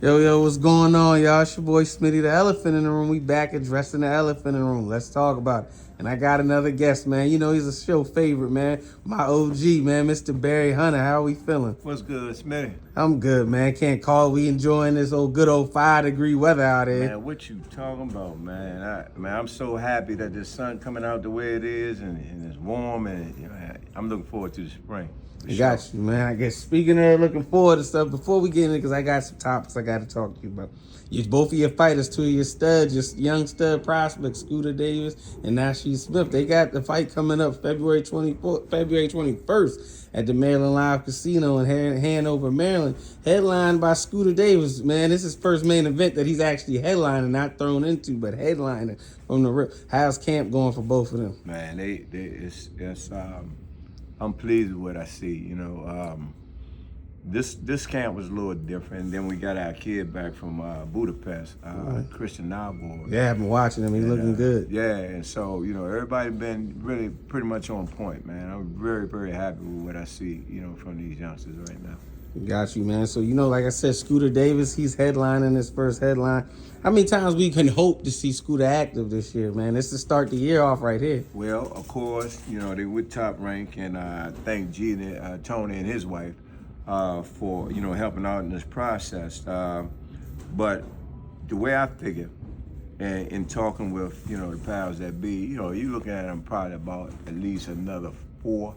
Yo, what's going on, y'all? It's your boy Smitty, the elephant in the room. We back addressing the elephant in the room. Let's talk about it. And I got another guest, man. You know, he's a show favorite, man. My OG, man, Mr. Barry Hunter. How are we feeling? What's good, Smitty? I'm good, man. Can't call. We enjoying this good old 5-degree weather out here. Man, what you talking about, man? I'm so happy that the sun coming out the way it is, and it's warm, and I'm looking forward to the spring. Got you, man. I guess speaking of looking forward to stuff, before we get in it, because I got some topics I got to talk to you about. Both of your fighters, two of your studs, your young stud prospects, Scooter Davis and Nasheed Smith, they got the fight coming up February 21st at the Maryland Live Casino in Hanover, Maryland, headlined by Scooter Davis. Man, this is his first main event that he's actually headlining, not thrown into, but headlining from the rip. How's camp going for both of them? Man, I'm pleased with what I see. This camp was a little different. Then we got our kid back from Budapest, Christian Nalborg. Yeah, I've been watching him. He's looking good. Yeah, and so everybody been really pretty much on point, man. I'm very, very happy with what I see, from these youngsters right now. Got you, man. So, like I said, Scooter Davis, he's headlining his first headline. How many times we can hope to see Scooter active this year, man? This is start the year off right here. Well, of course, they with Top Rank, and I thank Gina, Tony and his wife for, helping out in this process. But the way I figure, and in talking with, the powers that be, you're looking at them probably about at least another four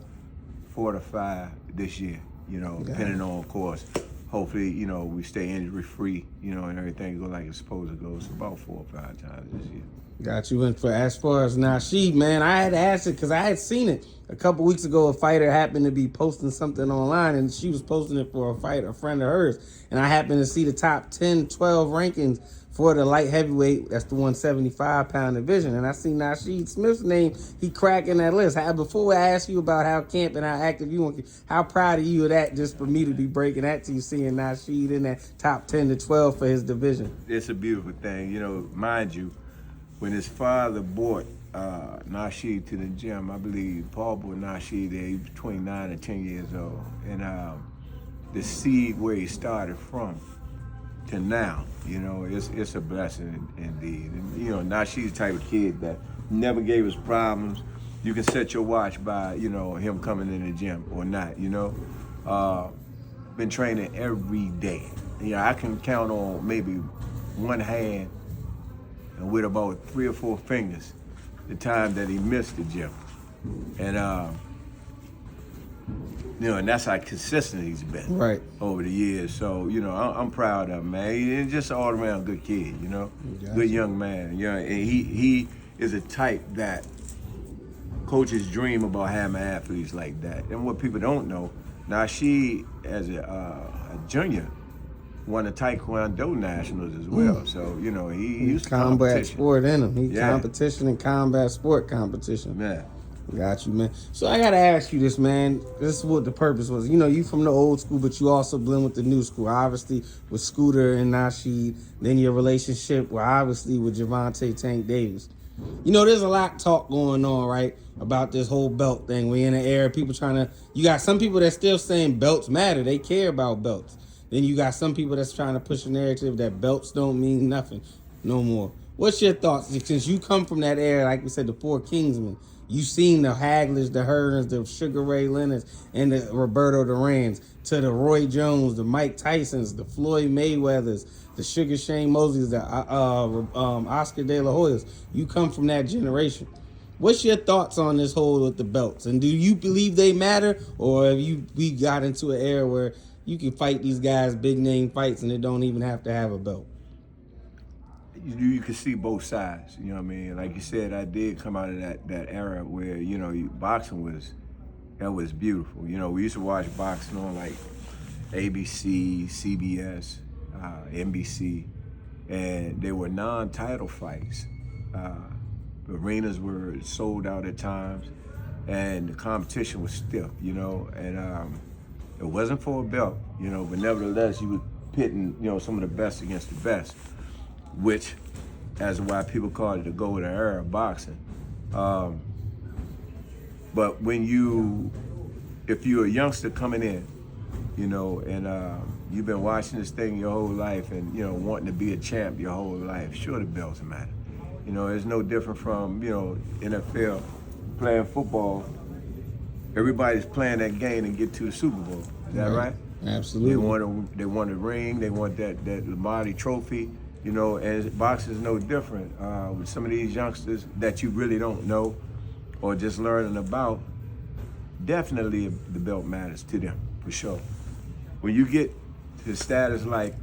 to five this year. Depending on, of course, hopefully, we stay injury free, and everything go like it's supposed to go. So about 4 or 5 times this year. Got you. And as far as Nasheed, man, I had asked it because I had seen it a couple weeks ago. A fighter happened to be posting something online, and she was posting it for a friend of hers. And I happened to see the top 10, 12 rankings for the light heavyweight. That's the 175-pound division. And I see Nasheed Smith's name. He cracking that list. Before I ask you about how camp and how active you want, how proud of you of that, just for me to be breaking that to you, seeing Nasheed in that top 10 to 12 for his division. It's a beautiful thing. Mind you, when his father brought Nasheed to the gym, I believe Paul brought Nasheed there. He was between 9 and 10 years old. And the seed where he started from to now, it's a blessing indeed. And, Nasheed's the type of kid that never gave us problems. You can set your watch by, him coming in the gym or not, Been training every day. I can count on maybe one hand and with about 3 or 4 fingers the time that he missed the gym. And, and that's how consistent he's been over the years. So, I'm proud of him, man. He's just an all-around good kid, good young man. And he is a type that coaches dream about having athletes like that. And what people don't know, Nasheed, as a junior, won the Taekwondo Nationals as well. So, he's combat sport in him. He's competition and combat sport competition. Yeah. Got you, man. So I gotta ask you this, man. This is what the purpose was. You from the old school, but you also blend with the new school. Obviously, with Scooter and Nasheed. Then your relationship, obviously, with Gervonta Tank Davis. There's a lot of talk going on, right, about this whole belt thing. We're in an era, people you got some people that's still saying belts matter. They care about belts. Then you got some people that's trying to push a narrative that belts don't mean nothing no more. What's your thoughts? Since you come from that era, like we said, the 4 Kingsmen, you seen the Haglers, the Hearns, the Sugar Ray Leonards, and the Roberto Durans, to the Roy Jones, the Mike Tysons, the Floyd Mayweathers, the Sugar Shane Mosleys, the Oscar De La Hoyas. You come from that generation. What's your thoughts on this whole with the belts? And do you believe they matter, or have we got into an era where you can fight these guys big name fights and they don't even have to have a belt? You can see both sides, you know what I mean? Like you said, I did come out of that era where, boxing was beautiful. We used to watch boxing on like ABC, CBS, NBC, and they were non-title fights. The arenas were sold out at times, and the competition was stiff, and it wasn't for a belt, but nevertheless, you were pitting, some of the best against the best, which, as why people call it the golden era of boxing. But if you're a youngster coming in, and you've been watching this thing your whole life and, you know, wanting to be a champ your whole life, sure the belts matter. You know, it's no different from, you know, NFL, playing football. Everybody's playing that game and get to the Super Bowl. Is that right? Absolutely. They want a ring. They want that Lombardi trophy. You know, and boxing is no different. With some of these youngsters that you really don't know or just learning about, definitely the belt matters to them, for sure. When you get to status like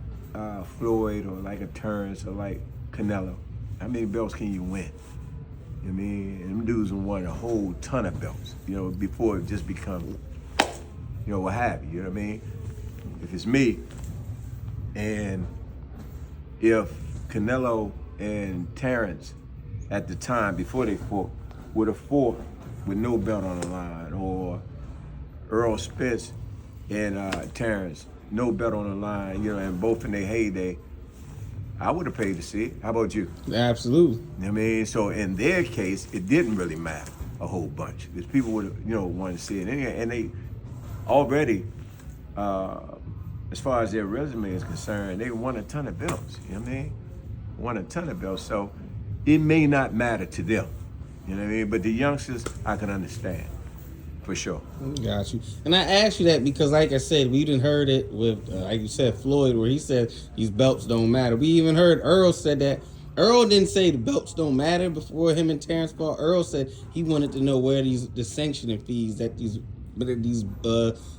Floyd or like a Terrence or like Canelo, how many belts can you win? I mean, and them dudes have won a whole ton of belts, you know, before it just becomes, you know, what have you know what I mean? If it's me, and if Canelo and Terrence at the time, before they fought, would have fought with no belt on the line, or Earl Spence and Terrence, no belt on the line, you know, and both in their heyday, I would have paid to see it. How about you? Absolutely. I mean, so in their case, it didn't really matter a whole bunch because people would have, you know, wanted to see it. And they already, as far as their resume is concerned, they won a ton of belts. You know what I mean? Won a ton of belts. So it may not matter to them. You know what I mean? But the youngsters, I can understand. For sure. Got you. And I asked you that because, like I said, we didn't heard it with, like you said, Floyd, where he said these belts don't matter. We even heard Earl said that. Earl didn't say the belts don't matter before him and Terrence fought. Earl said he wanted to know where the sanctioning fees that these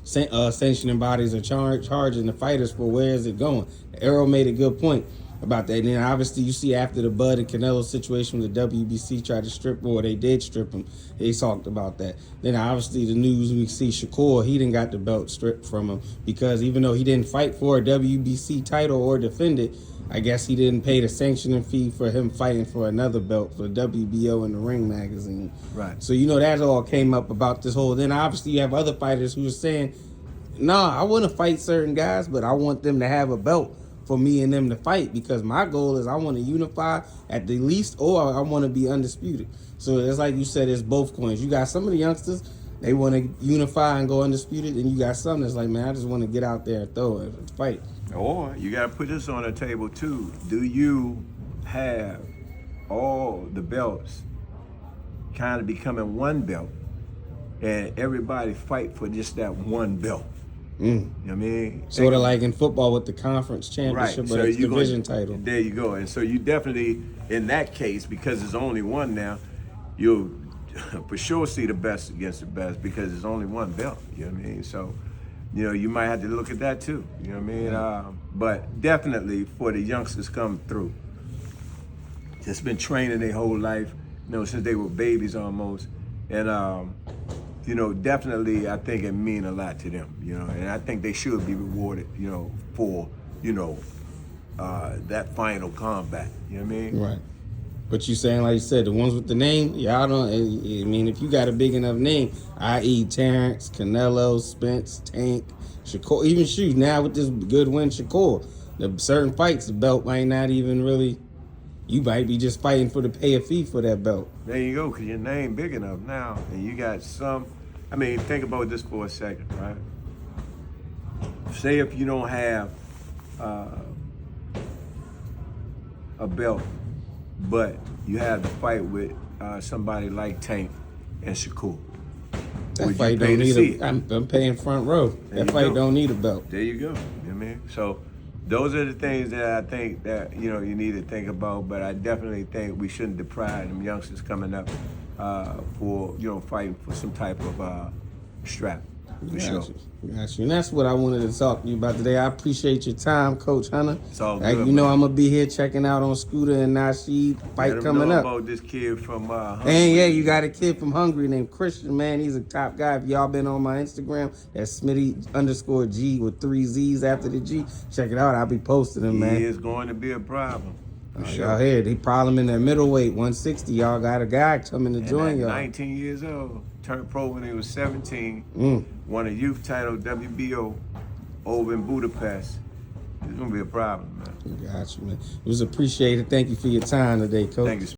sanctioning bodies are charging the fighters for. Where is it going? Earl made a good point about that. And then obviously you see after the Bud and Canelo situation, the WBC tried to strip him, or they did strip him. They talked about that. Then obviously the news, we see Shakur, he didn't got the belt stripped from him because even though he didn't fight for a WBC title or defend it, I guess he didn't pay the sanctioning fee for him fighting for another belt for WBO in the Ring magazine. Right. So you know that all came up about this whole. Then obviously you have other fighters who are saying, nah, I want to fight certain guys, but I want them to have a belt for me and them to fight because my goal is I want to unify at the least, or I want to be undisputed. So it's like you said, it's both coins. You got some of the youngsters, they want to unify and go undisputed, and you got some that's like, man, I just want to get out there and throw it and fight. Or you got to put this on the table too. Do you have all the belts kind of becoming one belt and everybody fight for just that one belt? You know what I mean? Sort of like in football with the conference championship, right. but So it's division title. There you go. And so you definitely, in that case, because there's only one now, you'll for sure see the best against the best because there's only one belt. You know what I mean? So, you know, you might have to look at that too. You know what I mean? But definitely for the youngsters come through, just been training their whole life, you know, since they were babies almost. And, you know, definitely I think it mean a lot to them, you know, and I think they should be rewarded, you know, for, you know, that final combat. You know what I mean? Right. But you saying, like you said, the ones with the name, y'all don't, I mean, if you got a big enough name, i.e. Terrence, Canelo, Spence, Tank, Shakur, even shoot, now with this good win, Shakur, the certain fights, the belt might not even really, you might be just fighting for the pay a fee for that belt. There you go, because your name big enough now, and you got some, I mean, think about this for a second, right? Say if you don't have a belt, but you have to fight with somebody like Tank and Shakur. That fight don't need I'm paying front row. That fight don't need a belt. There you go. You know what I mean? So those are the things that I think that, you know, you need to think about, but I definitely think we shouldn't deprive them youngsters coming up for, you know, fighting for some type of strap. For sure. Got you. And that's what I wanted to talk to you about today. I appreciate your time, Coach Hunter. It's all good. Like, you know, I'm going to be here checking out on Scooter and Nasheed fight coming up. About this kid from Hungary. And yeah, you got a kid from Hungary named Christian, man. He's a top guy. If y'all been on my Instagram, that's Smitty_G with 3 Z's after the G. Check it out. I'll be posting him, man. He is going to be a problem. Sure. Y'all hear the problem in that middleweight, 160. Y'all got a guy coming to join y'all. 19 years old, turned pro when he was 17. Won a youth title, WBO, over in Budapest. It's gonna be a problem, man. Got you, man. It was appreciated. Thank you for your time today, Coach. Thank you.